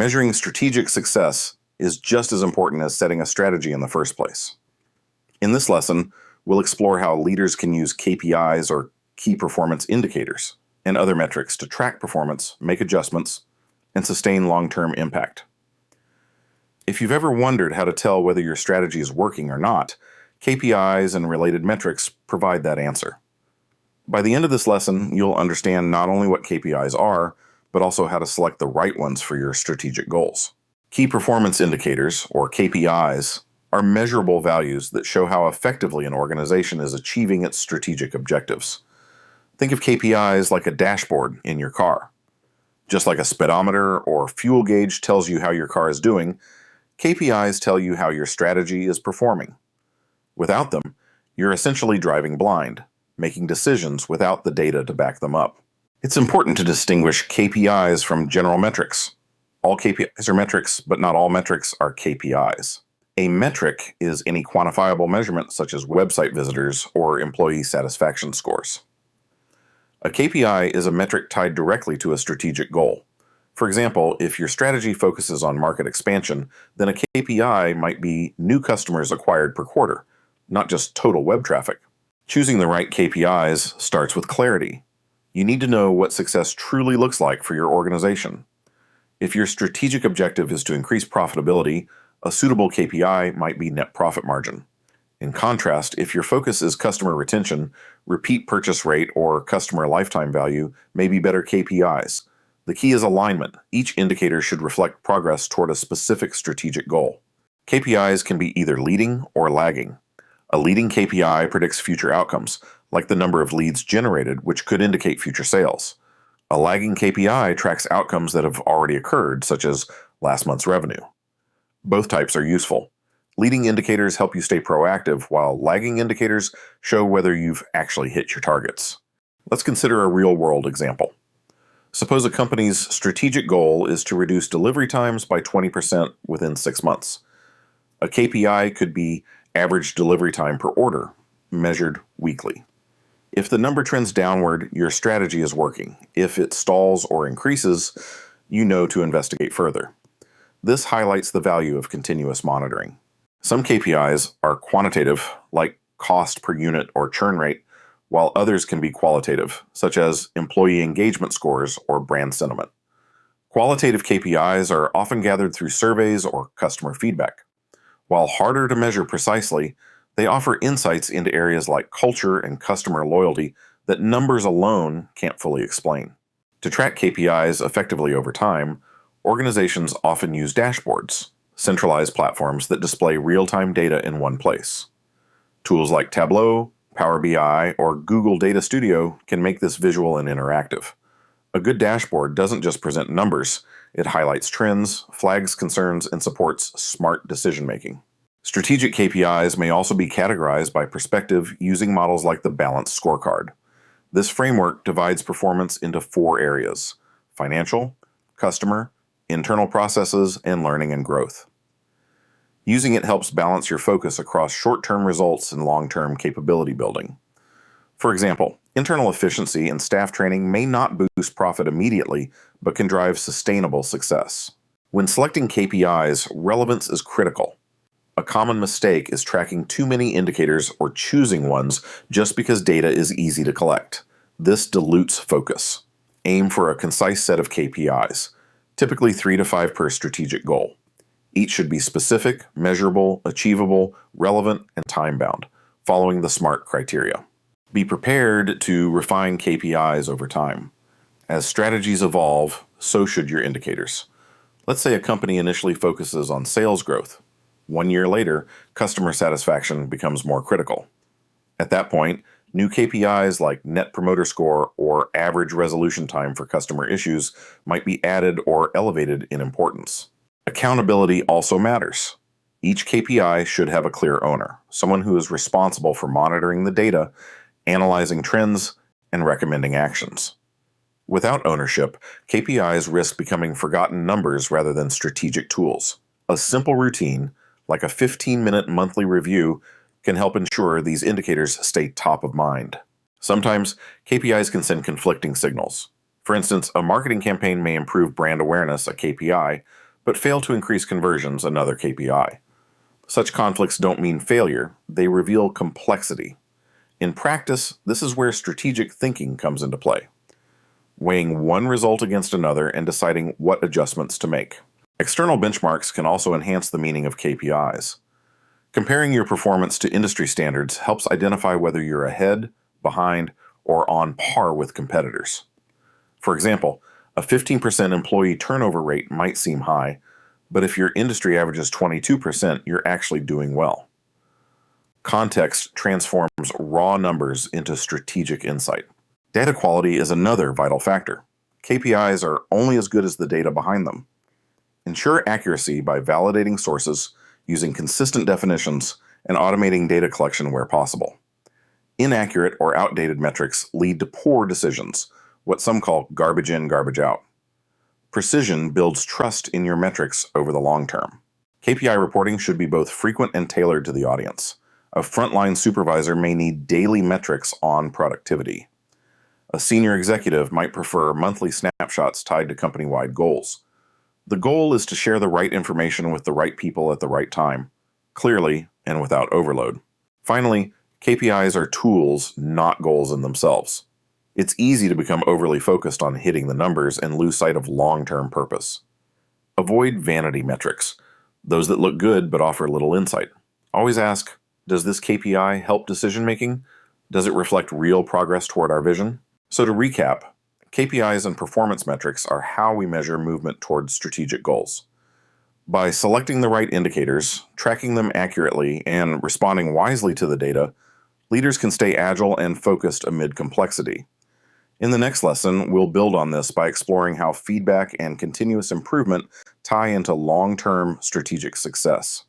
Measuring strategic success is just as important as setting a strategy in the first place. In this lesson, we'll explore how leaders can use KPIs or key performance indicators and other metrics to track performance, make adjustments, and sustain long-term impact. If you've ever wondered how to tell whether your strategy is working or not, KPIs and related metrics provide that answer. By the end of this lesson, you'll understand not only what KPIs are, but also how to select the right ones for your strategic goals. Key performance indicators, or KPIs, are measurable values that show how effectively an organization is achieving its strategic objectives. Think of KPIs like a dashboard in your car. Just like a speedometer or fuel gauge tells you how your car is doing, KPIs tell you how your strategy is performing. Without them, you're essentially driving blind, making decisions without the data to back them up. It's important to distinguish KPIs from general metrics. All KPIs are metrics, but not all metrics are KPIs. A metric is any quantifiable measurement such as website visitors or employee satisfaction scores. A KPI is a metric tied directly to a strategic goal. For example, if your strategy focuses on market expansion, then a KPI might be new customers acquired per quarter, not just total web traffic. Choosing the right KPIs starts with clarity. You need to know what success truly looks like for your organization. If your strategic objective is to increase profitability, a suitable KPI might be net profit margin. In contrast, if your focus is customer retention, repeat purchase rate, or customer lifetime value may be better KPIs. The key is alignment. Each indicator should reflect progress toward a specific strategic goal. KPIs can be either leading or lagging. A leading KPI predicts future outcomes, like the number of leads generated, which could indicate future sales. A lagging KPI tracks outcomes that have already occurred, such as last month's revenue. Both types are useful. Leading indicators help you stay proactive, while lagging indicators show whether you've actually hit your targets. Let's consider a real-world example. Suppose a company's strategic goal is to reduce delivery times by 20% within 6 months. A KPI could be average delivery time per order, measured weekly. If the number trends downward, your strategy is working. If it stalls or increases, you know to investigate further. This highlights the value of continuous monitoring. Some KPIs are quantitative, like cost per unit or churn rate, while others can be qualitative, such as employee engagement scores or brand sentiment. Qualitative KPIs are often gathered through surveys or customer feedback. While harder to measure precisely, they offer insights into areas like culture and customer loyalty that numbers alone can't fully explain. To track KPIs effectively over time, organizations often use dashboards, centralized platforms that display real-time data in one place. Tools like Tableau, Power BI, or Google Data Studio can make this visual and interactive. A good dashboard doesn't just present numbers, it highlights trends, flags concerns, and supports smart decision-making. Strategic KPIs may also be categorized by perspective using models like the balanced scorecard. This framework divides performance into 4 areas: financial, customer, internal processes, and learning and growth. Using it helps balance your focus across short-term results and long-term capability building. For example, internal efficiency and staff training may not boost profit immediately, but can drive sustainable success. When selecting KPIs, relevance is critical. A common mistake is tracking too many indicators or choosing ones just because data is easy to collect. This dilutes focus. Aim for a concise set of KPIs, typically 3 to 5 per strategic goal. Each should be specific, measurable, achievable, relevant, and time-bound, following the SMART criteria. Be prepared to refine KPIs over time. As strategies evolve, so should your indicators. Let's say a company initially focuses on sales growth. 1 year later, customer satisfaction becomes more critical. At that point, new KPIs like Net Promoter Score or average resolution time for customer issues might be added or elevated in importance. Accountability also matters. Each KPI should have a clear owner, someone who is responsible for monitoring the data, analyzing trends, and recommending actions. Without ownership, KPIs risk becoming forgotten numbers rather than strategic tools. A simple routine, like a 15-minute monthly review, can help ensure these indicators stay top of mind. Sometimes, KPIs can send conflicting signals. For instance, a marketing campaign may improve brand awareness, a KPI, but fail to increase conversions, another KPI. Such conflicts don't mean failure, they reveal complexity. In practice, this is where strategic thinking comes into play, weighing one result against another and deciding what adjustments to make. External benchmarks can also enhance the meaning of KPIs. Comparing your performance to industry standards helps identify whether you're ahead, behind, or on par with competitors. For example, a 15% employee turnover rate might seem high, but if your industry averages 22%, you're actually doing well. Context transforms raw numbers into strategic insight. Data quality is another vital factor. KPIs are only as good as the data behind them. Ensure accuracy by validating sources, using consistent definitions, and automating data collection where possible. Inaccurate or outdated metrics lead to poor decisions, what some call garbage in, garbage out. Precision builds trust in your metrics over the long term. KPI reporting should be both frequent and tailored to the audience. A frontline supervisor may need daily metrics on productivity. A senior executive might prefer monthly snapshots tied to company-wide goals. The goal is to share the right information with the right people at the right time, clearly and without overload. Finally, KPIs are tools, not goals in themselves. It's easy to become overly focused on hitting the numbers and lose sight of long-term purpose. Avoid vanity metrics, those that look good but offer little insight. Always ask, does this KPI help decision-making? Does it reflect real progress toward our vision? So to recap, KPIs and performance metrics are how we measure movement towards strategic goals. By selecting the right indicators, tracking them accurately, and responding wisely to the data, leaders can stay agile and focused amid complexity. In the next lesson, we'll build on this by exploring how feedback and continuous improvement tie into long-term strategic success.